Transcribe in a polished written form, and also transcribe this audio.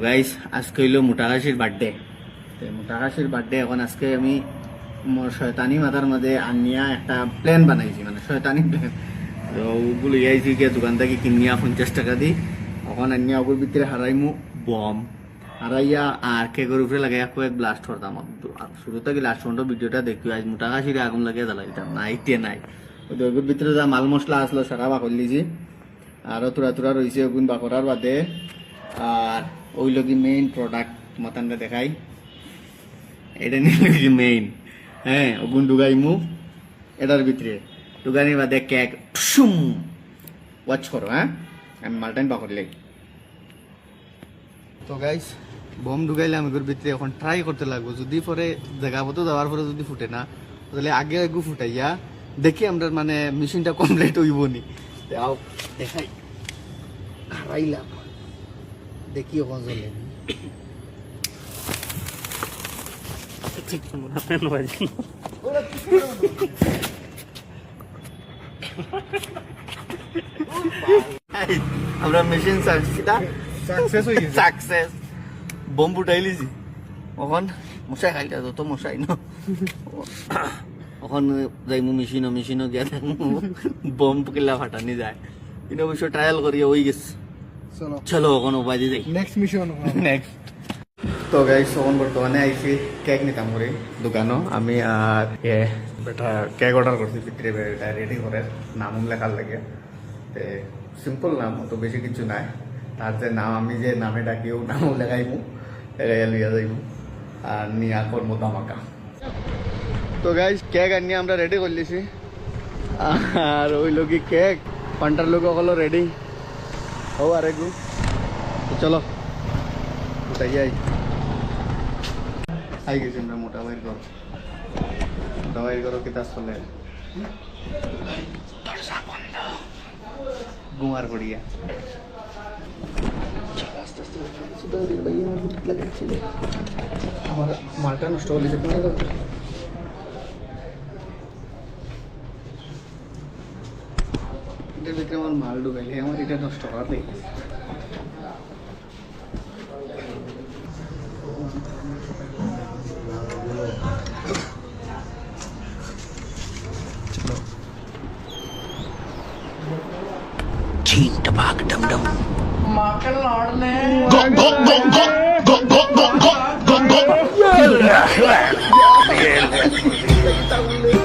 Guys আজকে হইল মোটাকাশির birthday. মোটাকাশির birthday এখন আজকে আমি মোর শয়তানি মাথার মধ্যে আনিয়া একটা প্ল্যান বানাইছি, মানে শয়তানি প্ল্যান। তো ওগুলো ইয়াইছি গিয়ে দোকান থেকে কিনিয়া 50 টাকা দিই, এখন আনিয়া ওগুলোর ভিতরে হারাইমু বম হারাইয়া আর কেকের উপরে লাগাইয়া কয়েক ব্লাস্ট করতাম। শুরু থেকে লাস্ট পর্যন্ত ভিডিওটা দেখি। আজ মোটাকাশিরে আগুন লাগিয়ে জ্বালাইতাম না, ইতে নাই। ওগুলোর ভিতরে যা মাল মশলা আসলো সারা বাকর লিছি, আরও তুরা তুরা রয়েছে ওগুন বাকরার বাদে। আর ওই লগি মেইন প্রোডাক্ট মতানটা দেখাই, এটা নিয়ে মেইন। হ্যাঁ ওগুন ডুগাইমু এটার ভিতরে, ডুগানির বাদে কেক শুম ওয়াচ করো। হ্যাঁ আমি মালটাইন বাকরলে। তো গাইস বম ঢুকাইলাম এগুলোর ভিতরে, এখন ট্রাই করতে লাগবো। যদি পরে জায়গা মতো যাওয়ার পরে যদি ফুটে না, তাহলে আগে এগু ফুটাইয়া দেখি আমরা মানে মেশিনটা কমপ্লিট হইব নি। দেখাই হারাইলাম, দেখি ওখান চলে আমরা মেশিন সাকসেস বম ফুটাই লিছি। এখন মশাই খাইলে যত মশাই ন, এখন যাইমু মেশিনও গিয়া দেখমু বম কিলা ফাটানি যায়। কিন্তু অবশ্য ট্রায়াল করিয়া হয়ে গেছে। চলো এখন উপায় দিয়ে যাই নেক্সট মিশন। তো গাইস এখন বর্তমানে আইছি কেক নিতাম করে দোকানও আমি। আর বেটা কেক অর্ডার করছি, ভিতরে রেডি করে নাম লেখার লাগে। সিম্পল নাম, অত বেশি কিছু নাই। তার যে নাম আমি যে নামে ডাকিও নামও লেখাইমু, লেখাইয়া লিয়া যাইমু আর নিয়া করবো দামাকা। তো গাইস কেক আনিয়ে আমরা রেডি করলিছি, আর ওই লোক কেক পান্টার লোক হলো রেডি হো। আর একটু চলো উঠাই আই গেছি আমরা মোটা ভাইয়ের ঘর। মোটা ভাইয়ের ঘর কেতা চলে ঘুমার পড়িয়া আমার মালটা নষ্ট হলে এটার ভিতরে আমার মাল ঢুকাইলে আমার এটা নষ্ট করার লেগে डम डम माकल लौड़ने गो गो गो गो गो गो गो गो गो